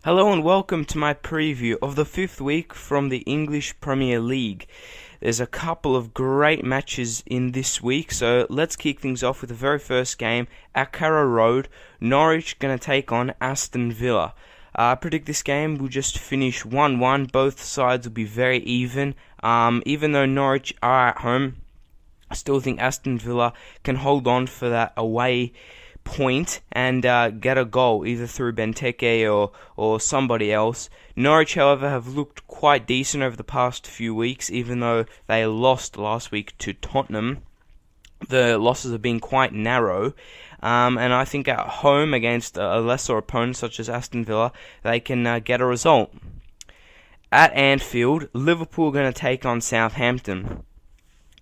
Hello and welcome to my preview of the fifth week from the English Premier League. There's a couple of great matches in this week, so let's kick things off with the very first game at Carrow Road. Norwich going to take on Aston Villa. I predict this game will just finish 1-1. Both sides will be very even. Even though Norwich are at home, I still think Aston Villa can hold on for that away point and get a goal either through Benteke or somebody else. Norwich, however, have looked quite decent over the past few weeks, even though they lost last week to Tottenham. The losses have been quite narrow, and I think at home against a lesser opponent such as Aston Villa, they can get a result. At Anfield, Liverpool are going to take on Southampton.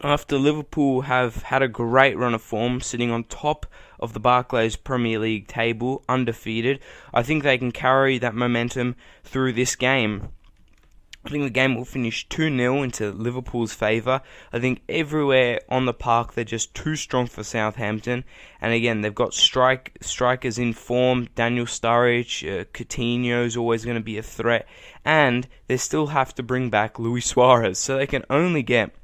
After Liverpool have had a great run of form, sitting on top of the Barclays Premier League table, undefeated, I think they can carry that momentum through this game. I think the game will finish 2-0 into Liverpool's favour. I think everywhere on the park they're just too strong for Southampton. And again, they've got strikers in form. Daniel Sturridge, Coutinho's always going to be a threat. And they still have to bring back Luis Suarez. So they can only get,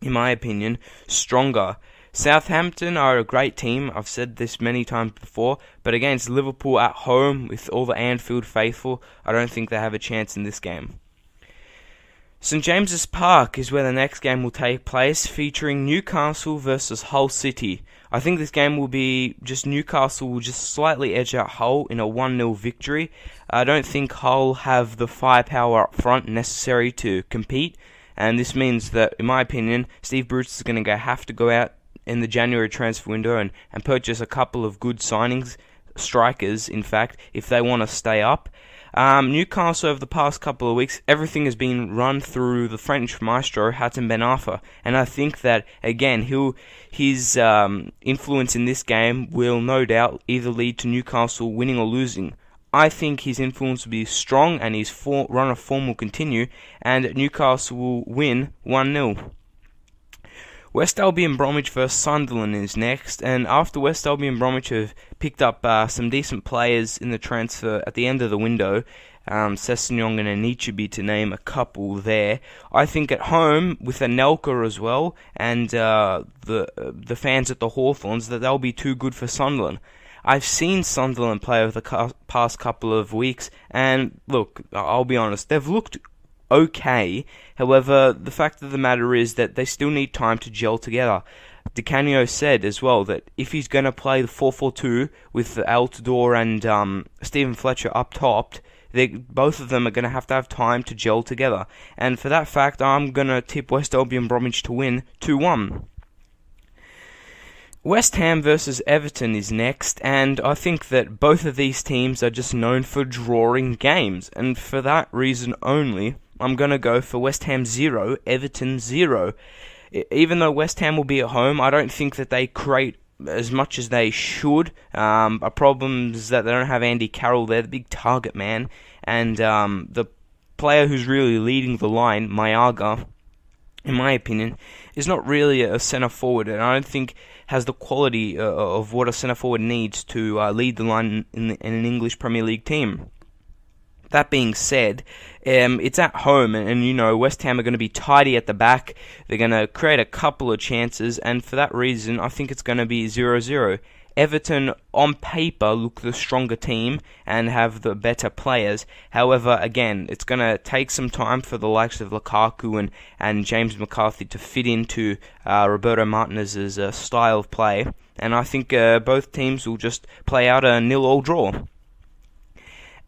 in my opinion, stronger. Southampton are a great team, I've said this many times before, but against Liverpool at home with all the Anfield faithful, I don't think they have a chance in this game. St James's Park is where the next game will take place, featuring Newcastle versus Hull City. I think this game will be just Newcastle will just slightly edge out Hull in a 1-0 victory. I don't think Hull have the firepower up front necessary to compete, and this means that, in my opinion, Steve Bruce is going to have to go out in the January transfer window and purchase a couple of good signings, strikers, in fact, if they want to stay up. Newcastle, over the past couple of weeks, everything has been run through the French maestro, Hatem Ben Arfa, and I think that, again, his influence in this game will no doubt either lead to Newcastle winning or losing. I think his influence will be strong and his run of form will continue, and Newcastle will win 1-0. West Albion Bromwich vs Sunderland is next, and after West Albion Bromwich have picked up some decent players in the transfer at the end of the window, Sessegnon and Anichebe to name a couple there, I think at home with Anelka as well and the fans at the Hawthorns that they'll be too good for Sunderland. I've seen Sunderland play over the past couple of weeks, and look, I'll be honest, they've looked okay. However, the fact of the matter is that they still need time to gel together. Di Canio said as well that if he's going to play the 4-4-2 with Altidore and Stephen Fletcher up top, both of them are going to have time to gel together. And for that fact, I'm going to tip West Albion Bromwich to win 2-1. West Ham versus Everton is next, and I think that both of these teams are just known for drawing games, and for that reason only, I'm going to go for West Ham 0, Everton 0. Even though West Ham will be at home, I don't think that they create as much as they should. A problem is that they don't have Andy Carroll there, the big target man, and the player who's really leading the line, Mayaga, in my opinion, is not really a centre forward, and I don't think has the quality of what a centre forward needs to lead the line in an English Premier League team. That being said, it's at home, and you know West Ham are going to be tidy at the back. They're going to create a couple of chances, and for that reason, I think it's going to be 0-0. Everton, on paper, look the stronger team and have the better players. However, again, it's going to take some time for the likes of Lukaku and James McCarthy to fit into Roberto Martinez's style of play. And I think both teams will just play out a 0-0 draw.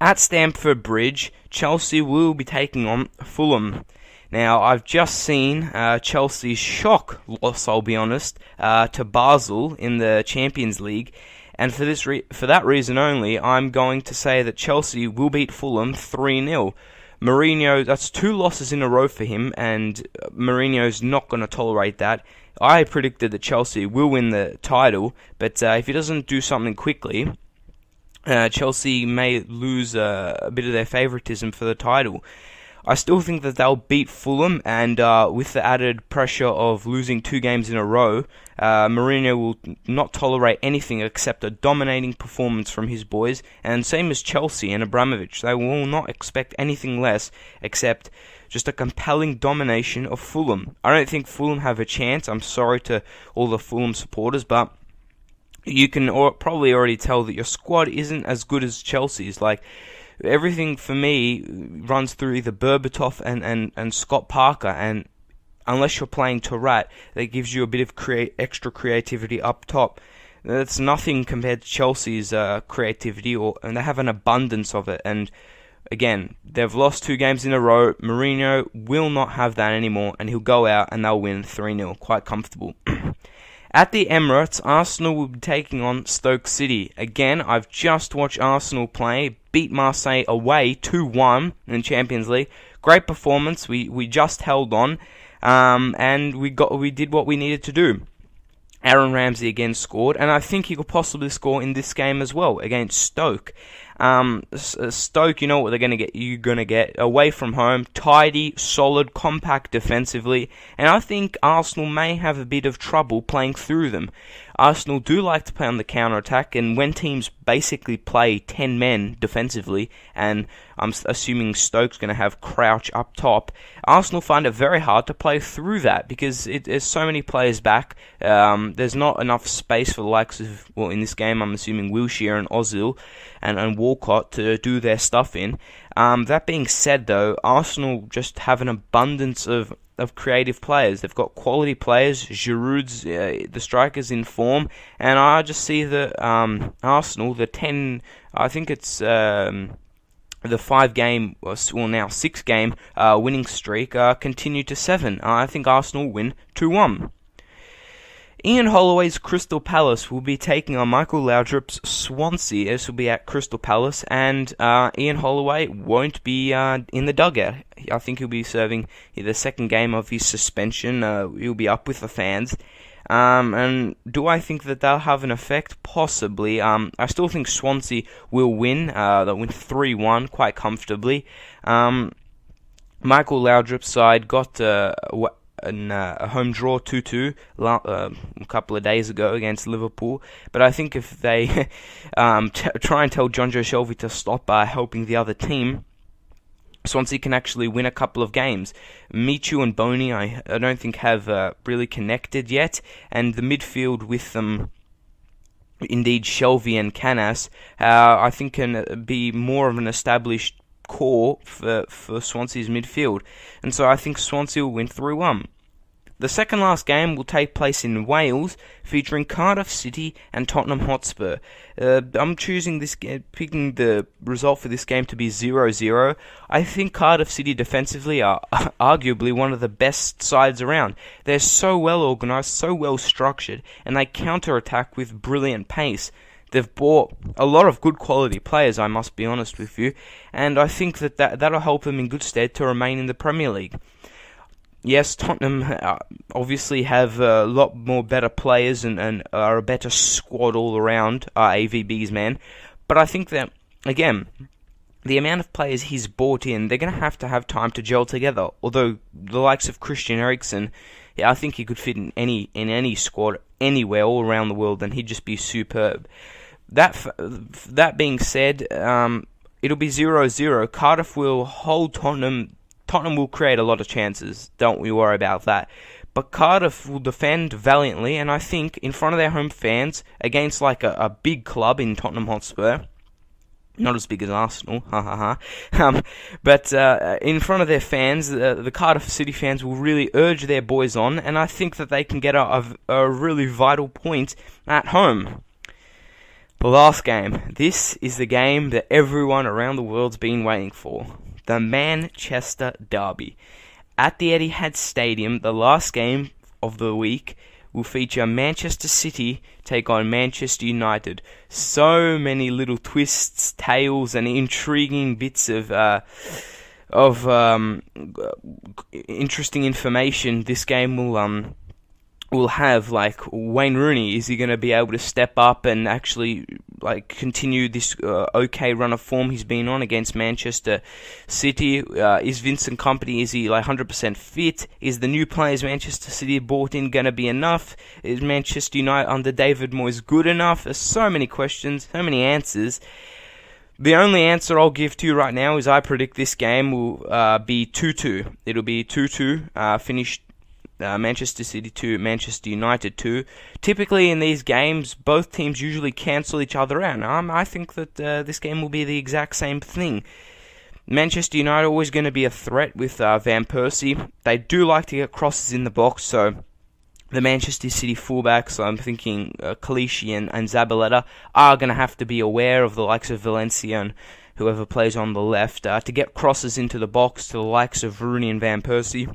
At Stamford Bridge, Chelsea will be taking on Fulham. Now, I've just seen Chelsea's shock loss, I'll be honest, to Basel in the Champions League, and for that reason only, I'm going to say that Chelsea will beat Fulham 3-0. Mourinho, that's 2 losses in a row for him, and Mourinho's not going to tolerate that. I predicted that Chelsea will win the title, but if he doesn't do something quickly, Chelsea may lose a bit of their favouritism for the title. I still think that they'll beat Fulham, and with the added pressure of losing 2 games in a row, Mourinho will not tolerate anything except a dominating performance from his boys, and same as Chelsea and Abramovich. They will not expect anything less except just a compelling domination of Fulham. I don't think Fulham have a chance. I'm sorry to all the Fulham supporters, but you can probably already tell that your squad isn't as good as Chelsea's. Like, everything for me runs through either Berbatov and Scott Parker, and unless you're playing Tourette, that gives you a bit of extra creativity up top. That's nothing compared to Chelsea's creativity, and they have an abundance of it. And again, they've lost 2 games in a row. Mourinho will not have that anymore, and he'll go out and they'll win 3-0, quite comfortable. At the Emirates, Arsenal will be taking on Stoke City. Again, I've just watched Arsenal play, beat Marseille away 2-1 in the Champions League. Great performance. We just held on, and we did what we needed to do. Aaron Ramsey again scored, and I think he could possibly score in this game as well against Stoke. Stoke, you know what they're going to get. You're going to get away from home, tidy, solid, compact defensively, and I think Arsenal may have a bit of trouble playing through them. Arsenal do like to play on the counter-attack, and when teams basically play 10 men defensively, and I'm assuming Stoke's going to have Crouch up top, Arsenal find it very hard to play through that because there's so many players back. There's not enough space for the likes of, well, in this game, I'm assuming Wilshere and Ozil and Walcott to do their stuff in. That being said, though, Arsenal just have an abundance of creative players. They've got quality players. Giroud's the striker's in form, and I just see the Arsenal, the 10, I think it's the 5-game, well now 6-game winning streak continue to 7. I think Arsenal win 2-1. Ian Holloway's Crystal Palace will be taking on Michael Laudrup's Swansea. This will be at Crystal Palace, and Ian Holloway won't be in the dugout. I think he'll be serving the second game of his suspension. He'll be up with the fans. And do I think that they'll have an effect? Possibly. I still think Swansea will win. They'll win 3-1 quite comfortably. Michael Laudrup's side got a home draw 2-2 a couple of days ago against Liverpool, but I think if they try and tell John Joe Shelvey to stop helping the other team, Swansea can actually win a couple of games. Michu and Boney I don't think have really connected yet, and the midfield with them, indeed Shelvey and Canas, I think can be more of an established core for Swansea's midfield, and so I think Swansea will win 3-1. The second last game will take place in Wales, featuring Cardiff City and Tottenham Hotspur. I'm picking the result for this game to be 0-0. I think Cardiff City defensively are arguably one of the best sides around. They're so well organised, so well structured, and they counter-attack with brilliant pace. They've bought a lot of good quality players, I must be honest with you, and I think that'll help them in good stead to remain in the Premier League. Yes, Tottenham obviously have a lot more better players and are a better squad all around, AVB's man, but I think that, again, the amount of players he's bought in, they're going to have time to gel together, although the likes of Christian Eriksen, yeah, I think he could fit in any squad, anywhere, all around the world, and he'd just be superb. That being said, it'll be 0-0. Cardiff will hold Tottenham. Tottenham will create a lot of chances. Don't we worry about that. But Cardiff will defend valiantly, and I think in front of their home fans, against like a big club in Tottenham Hotspur, not as big as Arsenal, but in front of their fans, the Cardiff City fans will really urge their boys on, and I think that they can get a really vital point at home. The last game. This is the game that everyone around the world's been waiting for. The Manchester Derby. At the Etihad Stadium, the last game of the week will feature Manchester City take on Manchester United. So many little twists, tales, and intriguing bits of interesting information this game will have like Wayne Rooney. Is he going to be able to step up and actually like continue this okay run of form he's been on against Manchester City? Is Vincent Kompany, is he like 100% fit? Is the new players Manchester City bought in going to be enough? Is Manchester United under David Moyes good enough? There's so many questions, so many answers. The only answer I'll give to you right now is I predict this game will be 2-2. It'll be 2-2, finished Manchester City 2, Manchester United 2. Typically in these games, both teams usually cancel each other out. I think that this game will be the exact same thing. Manchester United are always going to be a threat with Van Persie. They do like to get crosses in the box, so the Manchester City fullbacks, I'm thinking Clichy and Zabaleta, are going to have to be aware of the likes of Valencia and whoever plays on the left to get crosses into the box to the likes of Rooney and Van Persie.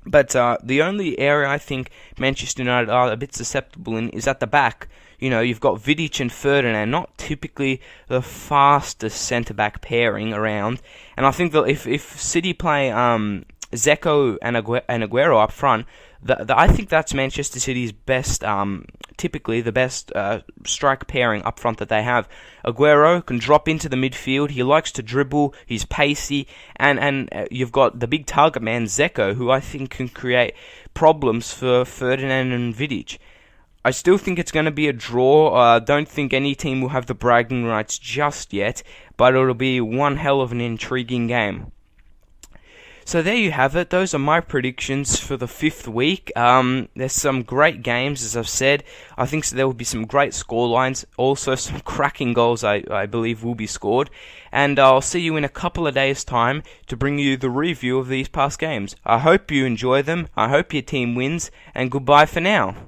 But the only area I think Manchester United are a bit susceptible in is at the back. You know, you've got Vidic and Ferdinand, not typically the fastest centre-back pairing around. And I think that if City play Zeko and Aguero up front, I think that's Manchester City's best, typically the best strike pairing up front that they have. Aguero can drop into the midfield, he likes to dribble, he's pacey, and you've got the big target man, Zeko, who I think can create problems for Ferdinand and Vidic. I still think it's going to be a draw. I don't think any team will have the bragging rights just yet, but it'll be one hell of an intriguing game. So there you have it. Those are my predictions for the fifth week. There's some great games, as I've said. I think there will be some great scorelines. Also, some cracking goals, I believe, will be scored. And I'll see you in a couple of days' time to bring you the review of these past games. I hope you enjoy them. I hope your team wins. And goodbye for now.